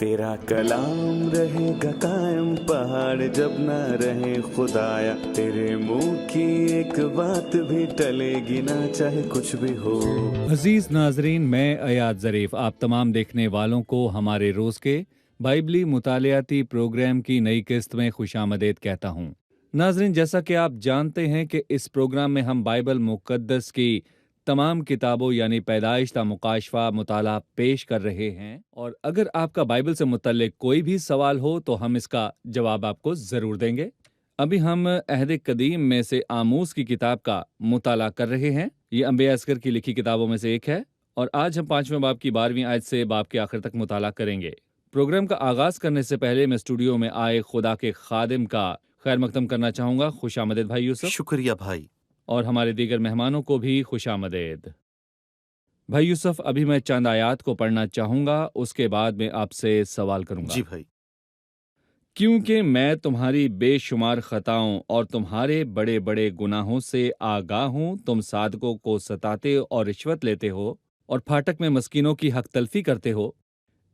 तेरा कलाम रहेगा कायम पहाड़ जब ना रहे खुदाया, तेरे मुंह की एक बात भी टलेगी ना चाहे कुछ भी हो। अजीज नाजरीन, मैं अयाद ज़रीफ आप तमाम देखने वालों को हमारे रोज़ के बाइबली मुतालियाती प्रोग्राम की नई किस्त में खुशामदीद कहता हूँ। नाजरीन, जैसा कि आप जानते हैं कि इस प्रोग्राम में हम बाइबल मुक़द्दस की तमाम किताबों यानी पैदाइश ता मुकाशफा मुताला पेश कर रहे हैं, और अगर आपका बाइबल से मुतल्लिक कोई भी सवाल हो तो हम इसका जवाब आपको ज़रूर देंगे। अभी हम अहद कदीम में से आमूस की किताब का मुताला कर रहे हैं। ये अंबिया असगर की लिखी किताबों में से एक है, और आज हम 5वें बाब की 12वीं आयत से बाब के आखिर तक मुताला करेंगे। प्रोग्राम का आगाज करने से पहले मैं स्टूडियो में आए खुदा के खादिम का खैर मकदम करना चाहूँगा। खुशामदीद भाई यूसुफ। शुक्रिया भाई। और हमारे दीगर मेहमानों को भी खुशामदीद। भाई यूसुफ, अभी मैं चंद आयात को पढ़ना चाहूँगा, उसके बाद में आपसे सवाल करूँगा। जी भाई। क्योंकि मैं तुम्हारी बेशुमार खताओं और तुम्हारे बड़े बड़े गुनाहों से आगाह हूँ। तुम साधकों को सताते और रिश्वत लेते हो और फाटक में मस्कीनों की हक तलफी करते हो,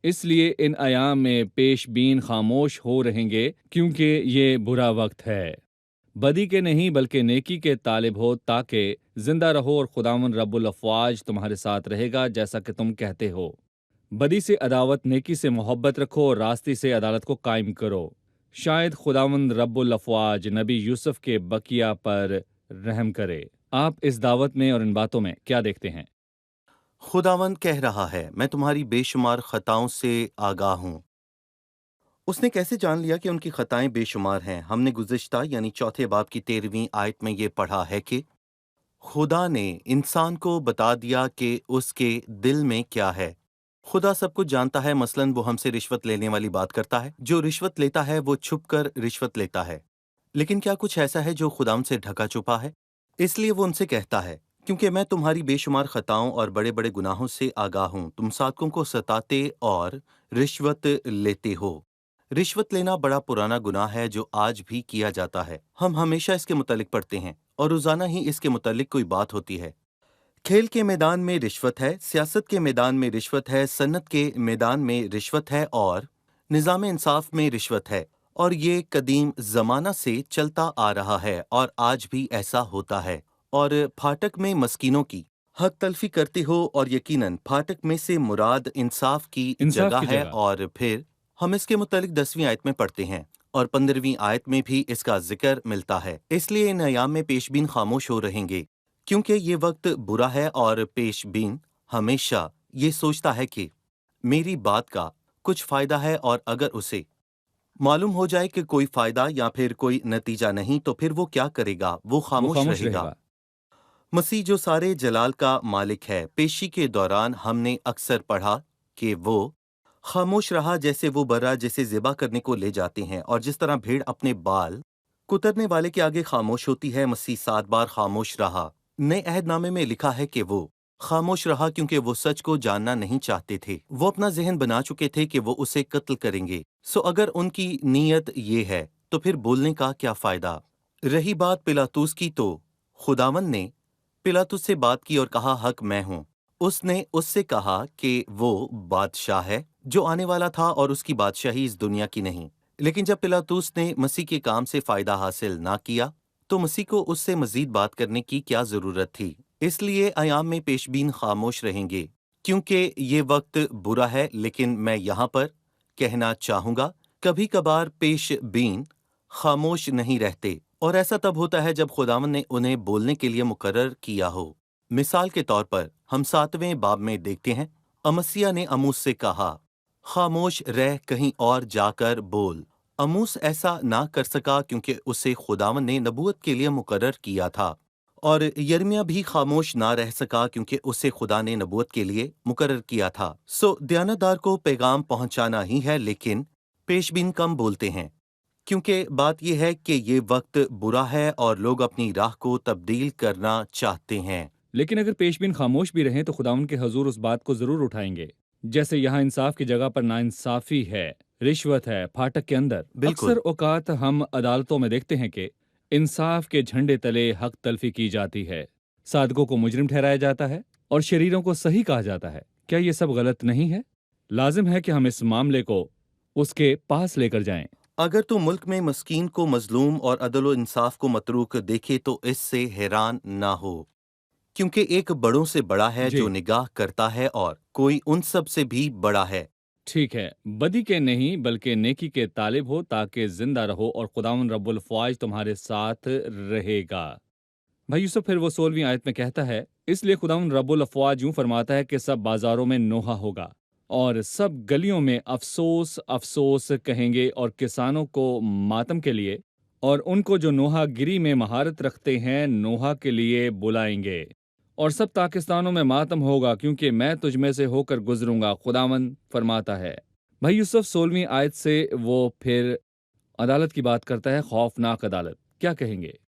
इसलिए इन अयाम में पेशबीन खामोश हो रहेंगे, क्योंकि ये बुरा वक्त है। बदी के नहीं बल्कि नेकी के तालिब हो, ताकि जिंदा रहो, और खुदावन रब्बुल अफ़वाज तुम्हारे साथ रहेगा जैसा कि तुम कहते हो। बदी से अदावत, नेकी से मोहब्बत रखो और रास्ते से अदालत को कायम करो। शायद खुदावंद रब्बुल अफ़वाज नबी यूसुफ के बकिया पर रहम करे। आप इस दावत में और इन बातों में क्या देखते हैं? खुदावंद कह रहा है, मैं तुम्हारी बेशुमार खताओं से आगाह हूँ। उसने कैसे जान लिया कि उनकी खताएं बेशुमार हैं? हमने गुज़िश्ता यानी चौथे बाब की 13वीं आयत में ये पढ़ा है कि खुदा ने इंसान को बता दिया कि उसके दिल में क्या है। खुदा सब कुछ जानता है। मसलन वो हमसे रिश्वत लेने वाली बात करता है। जो रिश्वत लेता है वो छुपकर रिश्वत लेता है। लेकिन क्या कुछ ऐसा है जो खुदा से ढका छुपा है? इसलिए वो उनसे कहता है, क्योंकि मैं तुम्हारी बेशुमार खताओं और बड़े बड़े गुनाहों से आगाह हूँ। तुम साधकों को सताते और रिश्वत लेते हो। रिश्वत लेना बड़ा पुराना गुनाह है जो आज भी किया जाता है। हम हमेशा इसके मुतालिक पढ़ते हैं और रोजाना ही इसके मुतालिक कोई बात होती है। खेल के मैदान में रिश्वत है, सियासत के मैदान में रिश्वत है, सन्नत के मैदान में रिश्वत है और निज़ाम इंसाफ में रिश्वत है। और ये कदीम ज़माना से चलता आ रहा है और आज भी ऐसा होता है। और फाटक में मस्कीनों की हक तलफी करते हो, और यकीनन फाटक में से मुराद इंसाफ की इंसाफ जगह की है। जगह। और फिर हम इसके मुतालिक 10वीं आयत में पढ़ते हैं और 15वीं आयत में भी इसका जिक्र मिलता है। इसलिए इन अयाम में पेशबीन खामोश हो रहेंगे, क्योंकि ये वक्त बुरा है। और पेशबीन हमेशा ये सोचता है कि मेरी बात का कुछ फायदा है, और अगर उसे मालूम हो जाए कि कोई फायदा या फिर कोई नतीजा नहीं, तो फिर वो क्या करेगा? वो वो खामोश खामोश रहेगा। रहेगा। मसीह जो सारे जलाल का मालिक है, पेशी के दौरान हमने अक्सर पढ़ा कि वो खामोश रहा, जैसे वो बर्रा जिसे ज़िबा करने को ले जाते हैं, और जिस तरह भेड़ अपने बाल कुतरने वाले के आगे खामोश होती है, मसीह 7 बार खामोश रहा। नए अहदनामे में लिखा है कि वो खामोश रहा क्योंकि वो सच को जानना नहीं चाहते थे। वो अपना जहन बना चुके थे कि वो उसे कत्ल करेंगे। सो अगर उनकी नीयत ये है तो फिर बोलने का क्या फायदा? रही बात पिलातुस की, तो खुदावन ने पिलातुस से बात की और कहा, हक मैं हूँ। उसने उससे कहा कि वो बादशाह है जो आने वाला था, और उसकी बादशाही इस दुनिया की नहीं। लेकिन जब पिलातुस ने मसीह के काम से फायदा हासिल ना किया, तो मसीह को उससे मजीद बात करने की क्या जरूरत थी? इसलिए अयाम में पेशबीन खामोश रहेंगे, क्योंकि ये वक्त बुरा है। लेकिन मैं यहाँ पर कहना चाहूँगा, कभी कभार पेशबीन खामोश नहीं रहते, और ऐसा तब होता है जब खुदावन ने उन्हें बोलने के लिए मुकर्रर किया हो। मिसाल के तौर पर हम 7वें बाब में देखते हैं, अमसिया ने अमूस से कहा, खामोश रह, कहीं और जाकर बोल। अमूस ऐसा ना कर सका क्योंकि उसे खुदावन ने नबूवत के लिए मुकर्रर किया था। और यिर्मयाह भी खामोश ना रह सका क्योंकि उसे खुदा ने नबूवत के लिए मुकर्रर किया था। सो दयानतदार को पैगाम पहुंचाना ही है, लेकिन पेशबीन कम बोलते हैं, क्योंकि बात यह है कि ये वक्त बुरा है और लोग अपनी राह को तब्दील करना चाहते हैं। लेकिन अगर पेशबीन खामोश भी रहें तो खुदावन के हजूर उस बात को जरूर उठाएंगे। जैसे यहाँ इंसाफ की जगह पर नाइंसाफी है, रिश्वत है फाटक के अंदर। बिल्कुल। अक्सर औकात हम अदालतों में देखते हैं कि इंसाफ के झंडे तले हक तलफी की जाती है, साधकों को मुजरिम ठहराया जाता है और शरीरों को सही कहा जाता है। क्या ये सब गलत नहीं है? लाजिम है कि हम इस मामले को उसके पास लेकर जाएं। अगर तू मुल्क में मस्कीन को मजलूम और अदल व इंसाफ को मतरूक देखे तो इससे हैरान ना हो, क्योंकि एक बड़ों से बड़ा है जी जो निगाह करता है और कोई उन सब से भी बड़ा है। ठीक है, बदी के नहीं बल्कि नेकी के तालिब हो ताकि जिंदा रहो और खुदावन रब्बुल फ़वाज तुम्हारे साथ रहेगा। भाई यूसुफ फिर वो 16वीं आयत में कहता है, इसलिए खुदावन रब्बुल अफ़वाज यूं फरमाता है कि सब बाजारों में नोहा होगा और सब गलियों में अफसोस अफसोस कहेंगे और किसानों को मातम के लिए और उनको जो नोहा गिरी में महारत रखते हैं नोहा के लिए बुलाएंगे और सब पाकिस्तानों में मातम होगा क्योंकि मैं तुझ में से होकर गुजरूंगा, खुदावन फरमाता है। भाई यूसुफ 16वीं आयत से वो फिर अदालत की बात करता है, खौफनाक अदालत। क्या कहेंगे?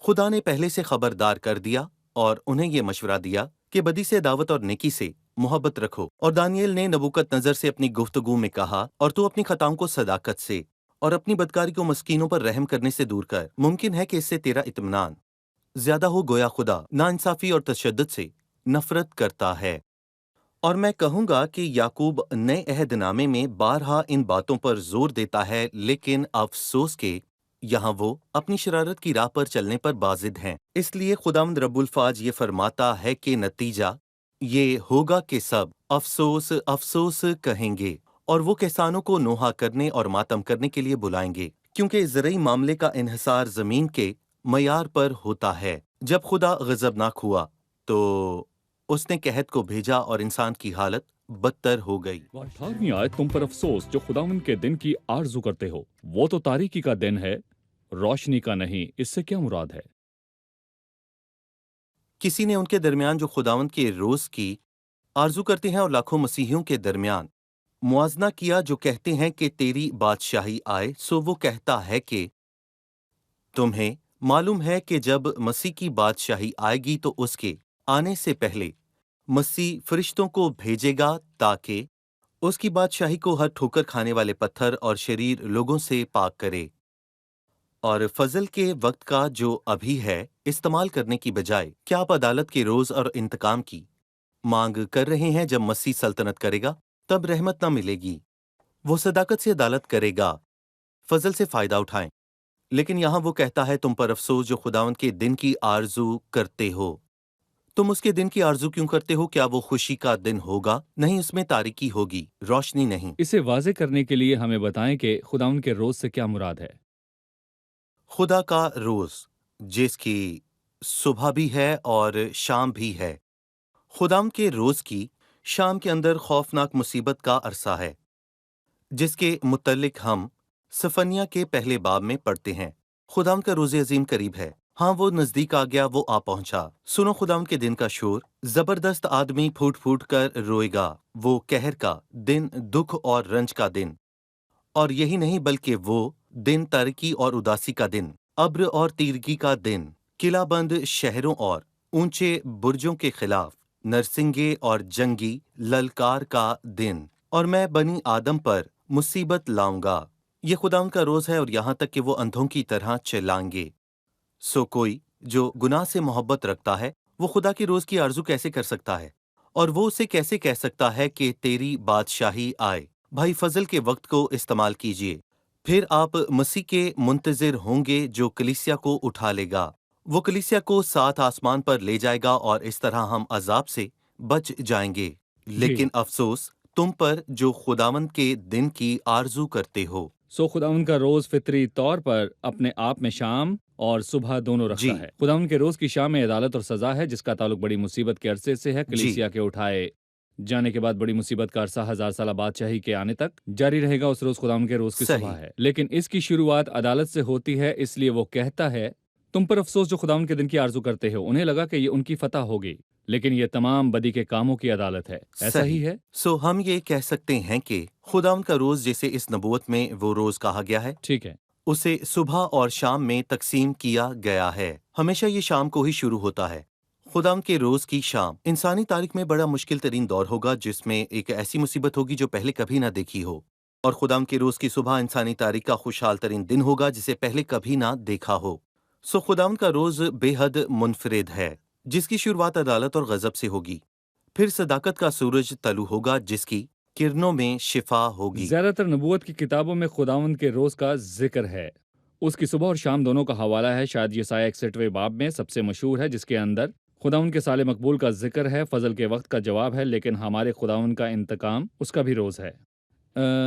खुदा ने पहले से खबरदार कर दिया और उन्हें ये मशवरा दिया कि बदी से दावत और नेकी से मोहब्बत रखो। और दानियल ने नबूकत नजर से अपनी गुफ्तगू में कहा, और तू अपनी खताओं को सदाकत से और अपनी बदकारी को मस्कीनों पर रहम करने से दूर कर। मुमकिन है कि इससे तेरा इत्मीनान ज्यादा हो, गोया खुदा नाइंसाफी और तशद्दुद से नफरत करता है। और मैं कहूंगा कि याकूब नए अहदनामे में बारहा इन बातों पर जोर देता है, लेकिन अफसोस के यहाँ वो अपनी शरारत की राह पर चलने पर बाजिद हैं। इसलिए खुदावंद रब्बुल फाज ये फरमाता है कि नतीजा ये होगा कि सब अफसोस अफसोस कहेंगे और वो किसानों को नोहा करने और मातम करने के लिए बुलाएंगे, क्योंकि ज़रई मामले का इन्हिसार ज़मीन के मयार पर होता है। जब खुदा गज़बनाक हुआ तो उसने कहत को भेजा और इंसान की हालत बदतर हो गई। 18वीं आयत, तुम पर अफसोस जो खुदावन के दिन की आरजू करते हो, वो तो तारीकी का दिन है, रोशनी का नहीं। इससे क्या मुराद है? किसी ने उनके दरमियान जो खुदावंद के रोज की आरजू करते हैं और लाखों मसीहियों के दरमियान मुआजना किया जो कहते हैं कि तेरी बादशाही आए। सो वो कहता है कि तुम्हें मालूम है कि जब मसीह की बादशाही आएगी तो उसके आने से पहले मसीह फरिश्तों को भेजेगा ताकि उसकी बादशाही को हर ठोकर खाने वाले पत्थर और शरीर लोगों से पाक करे, और फजल के वक्त का जो अभी है इस्तेमाल करने की बजाय क्या आप अदालत के रोज और इंतकाम की मांग कर रहे हैं? जब मसीह सल्तनत करेगा तब रहमत ना मिलेगी, वो सदाकत से अदालत करेगा, फजल से फायदा उठाएं। लेकिन यहाँ वो कहता है, तुम पर अफसोस जो खुदावंद के दिन की आरजू करते हो। तुम उसके दिन की आरजू क्यों करते हो? क्या वो खुशी का दिन होगा? नहीं, उसमें तारीकी होगी, रोशनी नहीं। इसे वाजे करने के लिए हमें बताएं कि खुदावन के रोज से क्या मुराद है। खुदा का रोज जिसकी सुबह भी है और शाम भी है। खुदाम के रोज की शाम के अंदर खौफनाक मुसीबत का अरसा है, जिसके मुतल्लिक हम सफनिया के पहले बाब में पढ़ते हैं। खुदाम का रोज़े अजीम करीब है। हाँ, वो नजदीक आ गया, वो आ पहुंचा। सुनो खुदाम के दिन का शोर, जबरदस्त आदमी फूट फूट कर रोएगा। वो कहर का दिन, दुख और रंज का दिन, और यही नहीं बल्कि वो दिन तरक्की और उदासी का दिन, अब्र और तीरगी का दिन, किलाबंद शहरों और ऊंचे बुर्जों के खिलाफ नरसिंगे और जंगी ललकार का दिन। और मैं बनी आदम पर मुसीबत लाऊंगा। ये खुदाम का रोज है, और यहाँ तक कि वो अंधों की तरह चिल्लाएंगे। सो कोई जो गुनाह से मोहब्बत रखता है वो खुदा की रोज की आरजू कैसे कर सकता है? और वो उसे कैसे कह सकता है कि तेरी बादशाही आए? भाई, फजल के वक्त को इस्तेमाल कीजिए, फिर आप मसीह के मुंतजिर होंगे जो कलीसिया को उठा लेगा। वो कलीसिया को सात आसमान पर ले जाएगा और इस तरह हम अजाब से बच जाएंगे। लेकिन अफसोस तुम पर जो खुदावंद के दिन की आरजू करते हो। सो खुदावन का रोज फितरी तौर पर अपने आप में शाम और सुबह दोनों रखता है। खुदावन के रोज की शाम में अदालत और सजा है, जिसका ताल्लुक बड़ी मुसीबत के अरसे से है। कलीसिया के उठाए जाने के बाद बड़ी मुसीबत का अरसा 1000 साल बादशाही के आने तक जारी रहेगा। उस रोज खुदावन के रोज की सुबह है, लेकिन इसकी शुरुआत अदालत से होती है। इसलिए वो कहता है, तुम पर अफसोस जो खुदावन के दिन की आरजू करते हो। उन्हें लगा कि ये उनकी फतह होगी, लेकिन ये तमाम बदी के कामों की अदालत है। ऐसा ही है। सो हम ये कह सकते हैं कि खुदावंद का रोज, जैसे इस नबूवत में वो रोज कहा गया है, ठीक है, उसे सुबह और शाम में तकसीम किया गया है। हमेशा ये शाम को ही शुरू होता है। खुदाम के रोज की शाम इंसानी तारीख में बड़ा मुश्किल तरीन दौर होगा, जिसमें एक ऐसी मुसीबत होगी जो पहले कभी ना देखी हो। और खुदाम के रोज की सुबह इंसानी तारीख का खुशहाल तरीन दिन होगा जिसे पहले कभी ना देखा हो। सो खुदाम का रोज बेहद मुनफरिद है, जिसकी शुरुआत अदालत और गजब से होगी। फिर सदाकत का सूरज तलू होगा, जिसकी किरणों में शिफा होगी। ज्यादातर नबूवत की किताबों में खुदावंद के रोज का जिक्र है। उसकी सुबह और शाम दोनों का हवाला है। शायद यसाया 61वें बाब में सबसे मशहूर है, जिसके अंदर खुदावंद के साले मकबूल का जिक्र है। फजल के वक्त का जवाब है, लेकिन हमारे खुदावंद का इंतकाम उसका भी रोज है।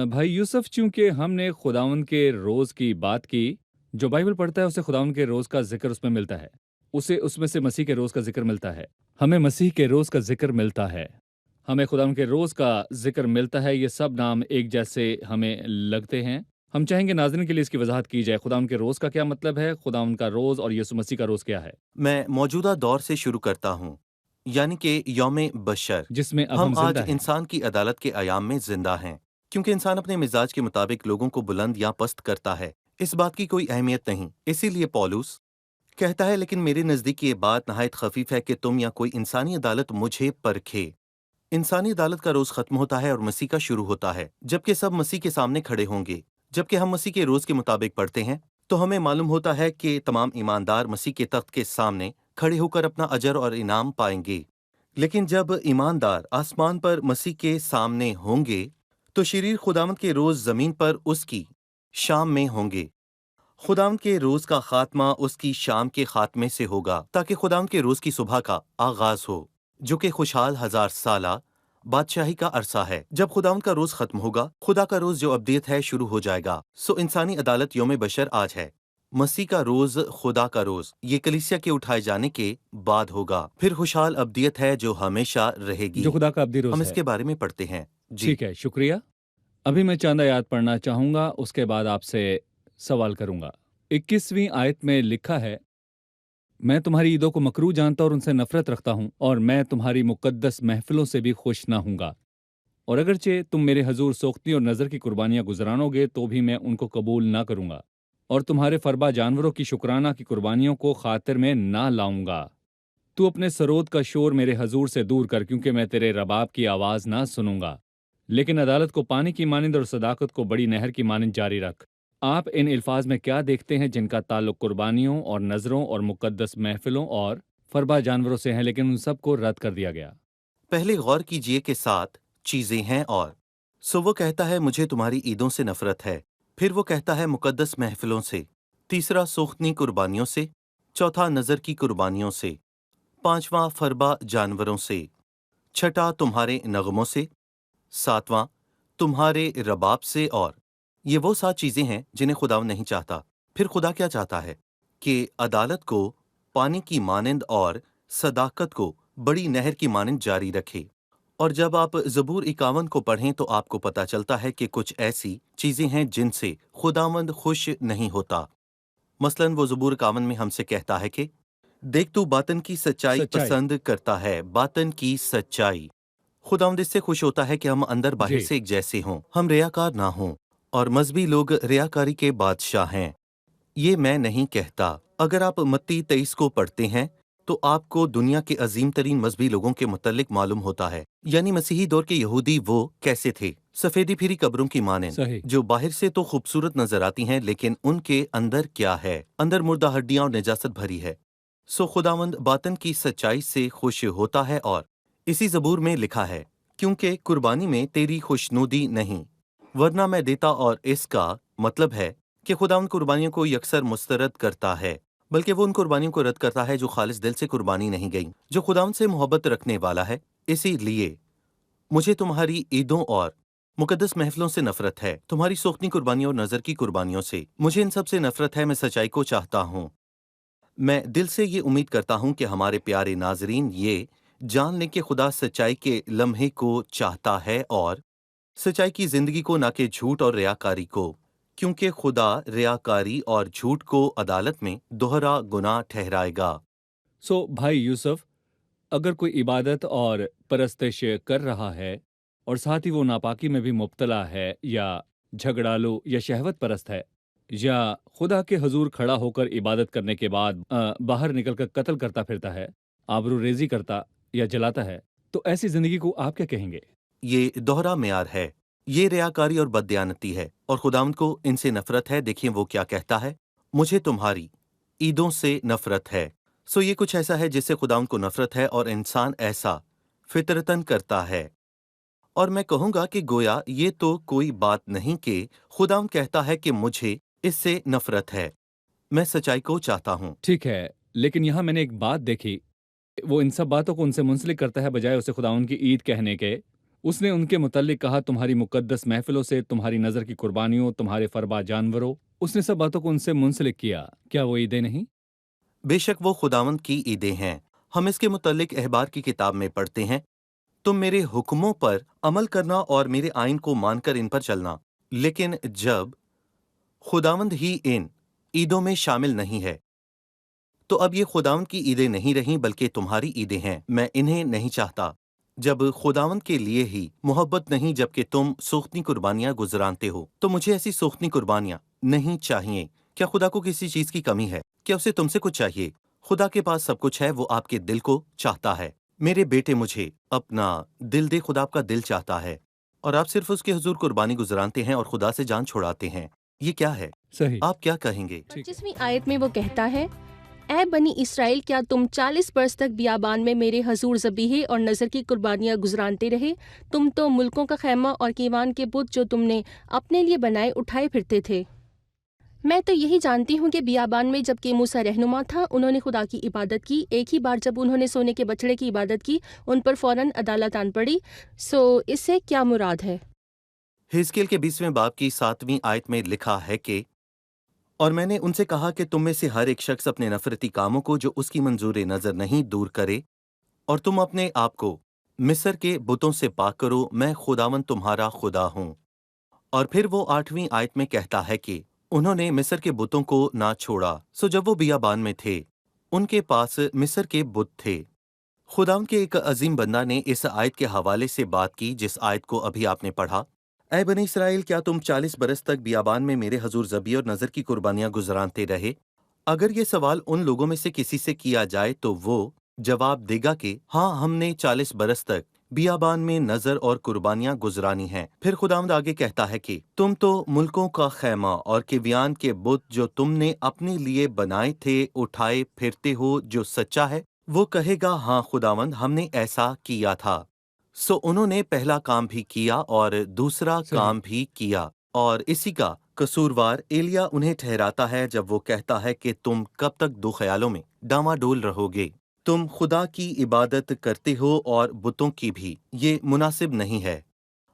भाई यूसुफ, चूंकि हमने खुदावंद के रोज की बात की, जो बाइबल पढ़ता है उसे खुदावंद के रोज का जिक्र उसमें मिलता है। उसे उसमें से मसीह के रोज का जिक्र मिलता है। हमें मसीह के रोज का जिक्र मिलता है। हमें खुदावंद के रोज का जिक्र मिलता है। ये सब नाम एक जैसे हमें लगते हैं। हम चाहेंगे नाज़रीन के लिए इसकी वजाहत की जाए। खुदावंद के रोज का क्या मतलब है, खुदावंद का रोज और यीशु मसीह का रोज क्या है, मैं मौजूदा दौर से शुरू करता हूँ, यानी कि यौम बशर। जिसमें अब हम हम आज जिंदा हैं। इंसान की अदालत के अयाम में जिंदा हैं, क्योंकि इंसान अपने मिजाज के मुताबिक लोगों को बुलंद या पस्त करता है। इस बात की कोई अहमियत नहीं। इसीलिए पौलुस कहता है, लेकिन मेरे नजदीक ये बात नहायत खफीफ है कि तुम या कोई इंसानी अदालत मुझे परखे। इंसानी अदालत का रोज खत्म होता है और मसीह का शुरू होता है, जबकि सब मसीह के सामने खड़े होंगे। जबकि हम मसीह के रोज के मुताबिक पढ़ते हैं, तो हमें मालूम होता है कि तमाम ईमानदार मसीह के तख्त के सामने खड़े होकर अपना अजर और इनाम पाएंगे। लेकिन जब ईमानदार आसमान पर मसीह के सामने होंगे, तो शरीर खुदावंद के रोज जमीन पर उसकी शाम में होंगे। खुदावंद के रोज का खात्मा उसकी शाम के खात्मे से होगा, ताकि खुदावंद के रोज की सुबह का आगाज हो, जो कि खुशहाल 1000 साला बादशाही का अरसा है। जब खुदावंद का रोज खत्म होगा, खुदा का रोज जो अब्दियत है शुरू हो जाएगा। सो इंसानी अदालत यौम बशर आज है। मसीह का रोज, खुदा का रोज, ये कलीसिया के उठाए जाने के बाद होगा। फिर खुशहाल अब्दियत है जो हमेशा रहेगी। जो खुदा का अब्दी रोज हम है। इसके बारे में पढ़ते हैं। जी ठीक है, शुक्रिया। अभी मैं चंद आयत पढ़ना चाहूंगा, उसके बाद आपसे सवाल करूंगा। 21वीं आयत में लिखा है, मैं तुम्हारी ईदों को मकरूह जानता और उनसे नफरत रखता हूं, और मैं तुम्हारी मुकद्दस महफिलों से भी खुश ना हूंगा। और अगरचे तुम मेरे हजूर सोख्ती और नज़र की कुर्बानियां गुजरानोगे, तो भी मैं उनको कबूल ना करूंगा, और तुम्हारे फरबा जानवरों की शुक्राना की कुर्बानियों को खातिर में ना लाऊंगा। तू अपने सरोद का शोर मेरे हजूर से दूर कर, क्योंकि मैं तेरे रबाब की आवाज़ ना सुनूंगा। लेकिन अदालत को पानी की मानिंद और सदाकत को बड़ी नहर की मानिंद जारी रख। आप इन अल्फाज में क्या देखते हैं जिनका ताल्लुक कुर्बानियों और नज़रों और मुकद्दस महफिलों और फरबा जानवरों से है, लेकिन उन सब को रद्द कर दिया गया। पहले गौर कीजिए कि 7 चीजें हैं और सो वो कहता है मुझे तुम्हारी ईदों से नफरत है। फिर वो कहता है मुकद्दस महफिलों से। तीसरा सोख्तनी कुर्बानियों से। चौथा नजर की कुर्बानियों से। पांचवा फरबा जानवरों से। छठा तुम्हारे नगमों से। सातवां तुम्हारे रबाब से। और ये वो 7 चीजें हैं जिन्हें खुदा नहीं चाहता। फिर खुदा क्या चाहता है? कि अदालत को पानी की मानिंद और सदाकत को बड़ी नहर की मानिंद जारी रखे। और जब आप ज़बूर 51 को पढ़ें, तो आपको पता चलता है कि कुछ ऐसी चीजें हैं जिनसे खुदावंद खुश नहीं होता। मसलन वो ज़बूर 51 में हमसे कहता है कि देख, तू बातन की सच्चाई पसंद करता है, बातन की सच्चाई। खुदावंद इससे खुश होता है कि हम अंदर बाहर जी। से एक जैसे हों, हम रियाकार ना हों। और मजहबी लोग रियाकारी के बादशाह हैं। ये मैं नहीं कहता। अगर आप मत्ती 23 को पढ़ते हैं, तो आपको दुनिया के अजीम तरीन मजहबी लोगों के मुतल्लिक मालूम होता है, यानी मसीही दौर के यहूदी वो कैसे थे। सफेदी फिरी कब्रों की मानें, सही। जो बाहर से तो खूबसूरत नजर आती हैं, लेकिन उनके अंदर क्या है? अंदर मुर्दा हड्डियां और निजासत भरी है। सो खुदावंद बातन की सच्चाई से खुश होता है। और इसी ज़बूर में लिखा है, क्योंकि कुर्बानी में तेरी खुशनुदी नहीं, वरना मैं देता। और इसका मतलब है कि खुदा उन कुर्बानियों को यकसर मुस्तरद करता है, बल्कि वो उन कुर्बानियों को रद्द करता है जो खालिस दिल से कुर्बानी नहीं गई, जो खुदा से मोहब्बत रखने वाला है। इसीलिए मुझे तुम्हारी ईदों और मुकद्दस महफिलों से नफरत है, तुम्हारी सोख्ती कुर्बानियों और नजर की कुर्बानियों से। मुझे इन सब से नफरत है। मैं सच्चाई को चाहता हूँ। मैं दिल से ये उम्मीद करता हूँ कि हमारे प्यारे नाजरीन ये जान लें कि खुदा सच्चाई के लम्हे को चाहता है, और सच्चाई की जिंदगी को, ना कि झूठ और रियाकारी को, क्योंकि खुदा रियाकारी और झूठ को अदालत में दोहरा गुनाह ठहराएगा। सो भाई यूसुफ, अगर कोई इबादत और परस्तिश कर रहा है और साथ ही वो नापाकी में भी मुब्तला है, या झगड़ालू या शहवत परस्त है, या खुदा के हजूर खड़ा होकर इबादत करने के बाद बाहर निकलकर कत्ल करता फिरता है, आबरूरेजी करता या जलाता है, तो ऐसी जिंदगी को आप क्या कहेंगे? ये दोहरा म्यार है। ये रियाकारी और बददियानती है, और खुदावंद को इनसे नफरत है। देखिए वो क्या कहता है, मुझे तुम्हारी ईदों से नफरत है। सो ये कुछ ऐसा है जिससे खुदावंद को नफरत है, और इंसान ऐसा फितरतन करता है। और मैं कहूँगा कि गोया ये तो कोई बात नहीं कि खुदावंद कहता है कि मुझे इससे नफरत है। मैं सच्चाई को चाहता हूँ। ठीक है, लेकिन यहाँ मैंने एक बात देखी, वो इन सब बातों को उनसे मुंसलिक करता है बजाय उसे खुदावंद की ईद कहने के। उसने उनके मुतल्लिक कहा, तुम्हारी मुकद्दस महफिलों से, तुम्हारी नज़र की कुर्बानियों, तुम्हारे फरबा जानवरों। उसने सब बातों को उनसे मुंसलिक किया। क्या वो ईदें नहीं? बेशक वो खुदावंद की ईदें हैं। हम इसके मुतल्लिक अहबार की किताब में पढ़ते हैं, तुम मेरे हुक्मों पर अमल करना और मेरे आइन को मानकर इन पर चलना। लेकिन जब खुदावंद ही इन ईदों में शामिल नहीं है, तो अब ये खुदावंद की ईदें नहीं रहीं बल्कि तुम्हारी ईदें हैं। मैं इन्हें नहीं चाहता। जब खुदावंद के लिए ही मोहब्बत नहीं जबकि तुम सूखती कुर्बानियां गुजरानते हो, तो मुझे ऐसी सूखती कुर्बानियां नहीं चाहिए। क्या खुदा को किसी चीज की कमी है? क्या उसे तुमसे कुछ चाहिए? खुदा के पास सब कुछ है, वो आपके दिल को चाहता है। मेरे बेटे, मुझे अपना दिल दे। खुदा आपका दिल चाहता है और आप सिर्फ उसके हुजूर कुर्बानी गुजरानते हैं और खुदा से जान छुड़ाते हैं। ये क्या है? सही। आप क्या कहेंगे? ठीक है। 25वीं आयत में वो कहता है, ऐ बनी इसराइल, क्या तुम 40 बरस तक बियाबान में मेरे हजूर ज़बीहे और नज़र की कुर्बानियाँ गुजरानते रहे? तुम तो मुल्कों का खैमा और कीवान के बुत जो तुमने अपने लिए बनाए उठाए फिरते थे। मैं तो यही जानती हूँ कि बियाबान में जबकि मूसा रहनुमा था, उन्होंने खुदा की इबादत की। एक ही बार जब उन्होंने सोने के बछड़े की इबादत की, उन पर फौरन अदालत आन पड़ी। सो इससे क्या मुराद है? हिजकियेल के 20वें बाब की 7वीं आयत में लिखा है कि और मैंने उनसे कहा कि तुम में से हर एक शख्स अपने नफरती कामों को जो उसकी मंजूर नजर नहीं दूर करे, और तुम अपने आप को मिस्र के बुतों से पाक करो। मैं खुदावन तुम्हारा खुदा हूँ। और फिर वो 8वीं आयत में कहता है कि उन्होंने मिस्र के बुतों को ना छोड़ा। सो जब वो बियाबान में थे, उनके पास मिस्र के बुत थे। खुदावन के एक अजीम बंदा ने इस आयत के हवाले से बात की जिस आयत को अभी आपने पढ़ा। ऐ बनी इसराइल, क्या तुम 40 बरस तक बियाबान में मेरे हजूर ज़बी और नज़र की कुर्बानियां गुजरानते रहे? अगर ये सवाल उन लोगों में से किसी से किया जाए तो वो जवाब देगा कि हाँ, हमने 40 बरस तक बियाबान में नजर और कुर्बानियां गुजरानी हैं। फिर खुदावंद आगे कहता है कि तुम तो मुल्कों का खैमा और किव्यान के बुत जो तुमने अपने लिए बनाए थे उठाए फिरते हो। जो सच्चा है वो कहेगा, हाँ खुदावंद, हमने ऐसा किया था। सो उन्होंने पहला काम भी किया और दूसरा सही। काम भी किया, और इसी का कसूरवार एलिया उन्हें ठहराता है जब वो कहता है कि तुम कब तक दो ख्यालों में डामाडोल रहोगे? तुम खुदा की इबादत करते हो और बुतों की भी। ये मुनासिब नहीं है।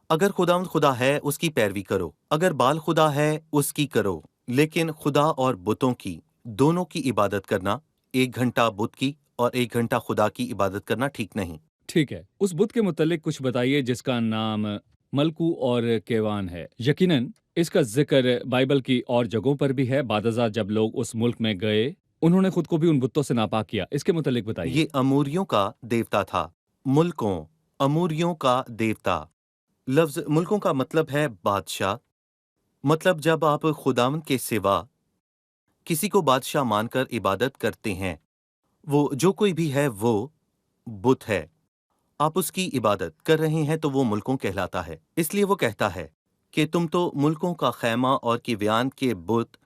अगर खुदावंद खुदा है, उसकी पैरवी करो। अगर बाल खुदा है, उसकी करो। लेकिन खुदा और बुतों की, दोनों की इबादत करना, 1 घंटा बुत की और 1 घंटा खुदा की इबादत करना ठीक नहीं। ठीक है, उस बुत के मुतल्लिक कुछ बताइए जिसका नाम मलकू और केवान है। यकीनन इसका जिक्र बाइबल की और जगहों पर भी है। बादशाह जब लोग उस मुल्क में गए, उन्होंने खुद को भी उन बुतों से नापाक किया। इसके मुतल्लिक बताइए। ये अमूरियों का देवता था। मुल्कों, अमूरियों का देवता। लफ्ज मुल्कों का मतलब है बादशाह। मतलब जब आप खुदावंद के सिवा किसी को बादशाह मानकर इबादत करते हैं, वो जो कोई भी है वो बुत है। आप उसकी इबादत कर रहे हैं तो वो मुल्कों कहलाता है। इसलिए वो कहता है कि तुम तो मुल्कों का खैमा और किव्यान के बुत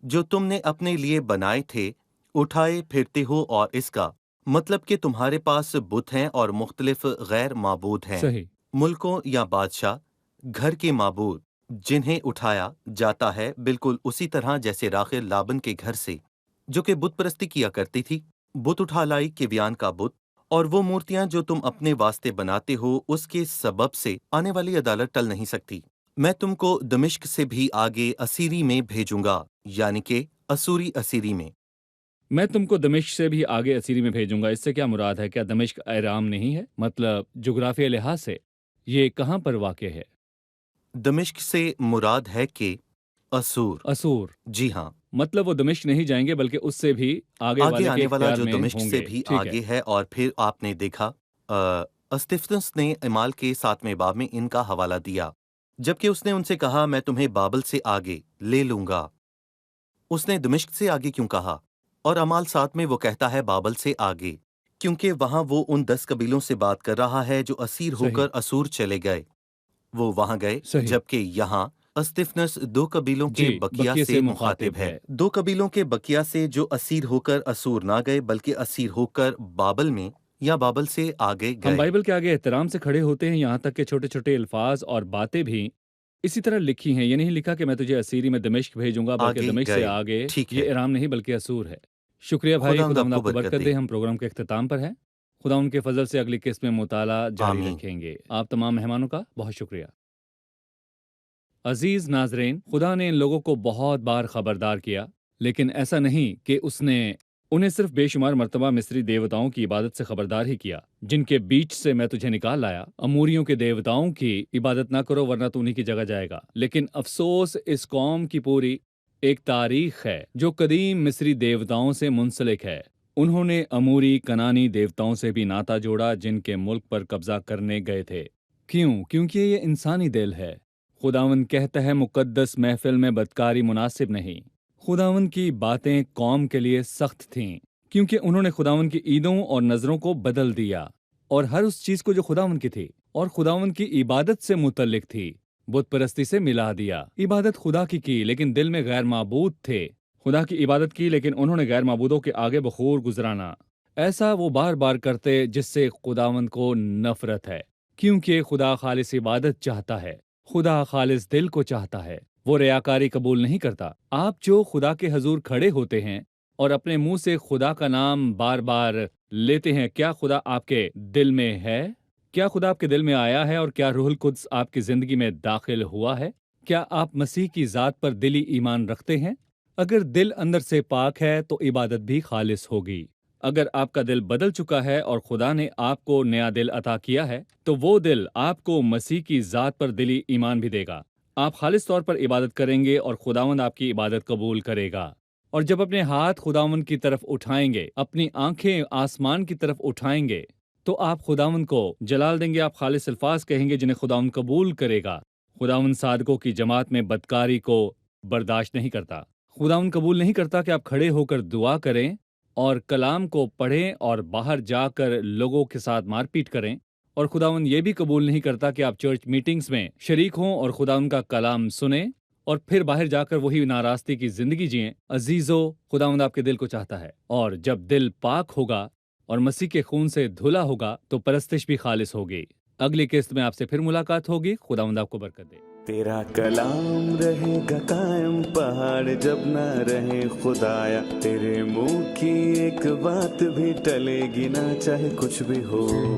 जो तुमने अपने लिए बनाए थे उठाए फिरते हो। और इसका मतलब कि तुम्हारे पास बुत हैं और मुख्तलिफ गैर माबूद हैं। सही। मुल्कों या बादशाह घर के माबूद जिन्हें उठाया जाता है, बिल्कुल उसी तरह जैसे राखेल लाबन के घर से जो कि बुत परस्ती किया करती थी, बुत उठा लाई किव्यान का बुत। और वो मूर्तियां जो तुम अपने वास्ते बनाते हो, उसके सबब से आने वाली अदालत टल नहीं सकती। मैं तुमको दमिश्क से भी आगे असीरी में भेजूंगा, यानी कि असूरी असीरी में। मैं तुमको दमिश्क से भी आगे असीरी में भेजूंगा। इससे क्या मुराद है? क्या दमिश्क इराम नहीं है? मतलब जुग्राफिया लिहाज से ये कहाँ पर वाक़ है? दमिश्क से मुराद है कि असूर। असूर। जी हाँ, मतलब वो दमिश्क नहीं जाएंगे बल्कि उससे भी आगे आगे वाले के आने वाला इख्तियार जो में दमिश्क से होंगे। भी ठीक आगे है। और फिर आपने देखा अस्तिफ्नस ने इमाल के 7वें बाब में इनका हवाला दिया, जबकि उसने उनसे कहा, मैं तुम्हें बाबल से आगे ले लूंगा। उसने दमिश्क से आगे क्यों कहा? और अमाल 7 में वो कहता है बाबल से आगे, क्योंकि वहां वो उन 10 कबीलों से बात कर रहा है जो असीर सही। होकर असूर चले गए। वो वहां गए, सही। जबकि यहाँ अस्तिफ्नस 2 कबीलों के जी, बकिया बकिये से मुखातिब है। 2 कबीलों के बकिया से जो असीर होकर असूर ना गए बल्कि असीर होकर बाबल में یا بابل سے آگے ہم گئے۔ بائبل کے آگے احترام سے کھڑے ہوتے ہیں، یہاں تک کہ چھوٹے چھوٹے الفاظ اور باتیں بھی اسی طرح لکھی ہیں۔ یہ نہیں لکھا کہ میں تجھے اسیری میں دمشق بھیجوں گا، بلکہ آگے دمشق سے گئے، آگے ٹھیک ہے۔ یہ ارام نہیں بلکہ اسور ہے۔ شکریہ بھائی، خداوند خداوند آپ آپ کو برکت دے۔ ہم پروگرام کے اختتام پر ہیں، خداوند کے فضل سے اگلی قسط میں مطالعہ جاری آمین۔ رکھیں گے۔ آپ تمام مہمانوں کا بہت شکریہ۔ عزیز ناظرین، خدا نے ان لوگوں کو بہت بار خبردار کیا، لیکن ایسا نہیں کہ اس نے انہیں صرف بے شمار مرتبہ مصری دیوتاؤں کی عبادت سے خبردار ہی کیا، جن کے بیچ سے میں تجھے نکال لایا۔ اموریوں کے دیوتاؤں کی عبادت نہ کرو ورنہ تو انہی کی جگہ جائے گا۔ لیکن افسوس، اس قوم کی پوری ایک تاریخ ہے جو قدیم مصری دیوتاؤں سے منسلک ہے۔ انہوں نے اموری کنانی دیوتاؤں سے بھی ناطا جوڑا جن کے ملک پر قبضہ کرنے گئے تھے۔ کیوں؟ کیونکہ یہ انسانی دل ہے۔ خداوند کہتا ہے مقدس محفل میں بدکاری مناسب نہیں۔ خداوند کی باتیں قوم کے لیے سخت تھیں، کیونکہ انہوں نے خداوند کی عیدوں اور نظروں کو بدل دیا، اور ہر اس چیز کو جو خداوند کی تھی اور خداوند کی عبادت سے متعلق تھی بت پرستی سے ملا دیا۔ عبادت خدا کی لیکن دل میں غیر معبود تھے۔ خدا کی عبادت کی لیکن انہوں نے غیر معبودوں کے آگے بخور گزرانا۔ ایسا وہ بار بار کرتے جس سے خداوند کو نفرت ہے، کیونکہ خدا خالص عبادت چاہتا ہے۔ خدا خالص دل کو چاہتا ہے، وہ ریاکاری قبول نہیں کرتا۔ آپ جو خدا کے حضور کھڑے ہوتے ہیں اور اپنے منہ سے خدا کا نام بار بار لیتے ہیں، کیا خدا آپ کے دل میں ہے؟ کیا خدا آپ کے دل میں آیا ہے؟ اور کیا روح القدس آپ کی زندگی میں داخل ہوا ہے؟ کیا آپ مسیح کی ذات پر دلی ایمان رکھتے ہیں؟ اگر دل اندر سے پاک ہے تو عبادت بھی خالص ہوگی۔ اگر آپ کا دل بدل چکا ہے اور خدا نے آپ کو نیا دل عطا کیا ہے تو وہ دل آپ کو مسیح کی ذات پر دلی ایمان بھی دے گا۔ آپ خالص طور پر عبادت کریں گے اور خداوند آپ کی عبادت قبول کرے گا۔ اور جب اپنے ہاتھ خداوند کی طرف اٹھائیں گے، اپنی آنکھیں آسمان کی طرف اٹھائیں گے، تو آپ خداوند کو جلال دیں گے۔ آپ خالص الفاظ کہیں گے جنہیں خداوند قبول کرے گا۔ خداوند صادقوں کی جماعت میں بدکاری کو برداشت نہیں کرتا۔ خداوند قبول نہیں کرتا کہ آپ کھڑے ہو کر دعا کریں اور کلام کو پڑھیں اور باہر جا کر لوگوں کے ساتھ مار پیٹ کریں، اور خداوند یہ بھی قبول نہیں کرتا کہ آپ چرچ میٹنگز میں شریک ہوں اور خداوند کا کلام سنیں اور پھر باہر جا کر وہی ناراستی کی زندگی جئیں۔ عزیزو، خداوند آپ کے دل کو چاہتا ہے، اور جب دل پاک ہوگا اور مسیح کے خون سے دھلا ہوگا تو پرستش بھی خالص ہوگی۔ اگلی قسط میں آپ سے پھر ملاقات ہوگی۔ خداوند آپ کو برکت دے۔ تیرا کلام رہے گا قائم، پہاڑ جب نہ رہے خدایا، تیرے منہ کی ایک بات بھی ٹلے گی نہ، چاہے کچھ بھی ہو۔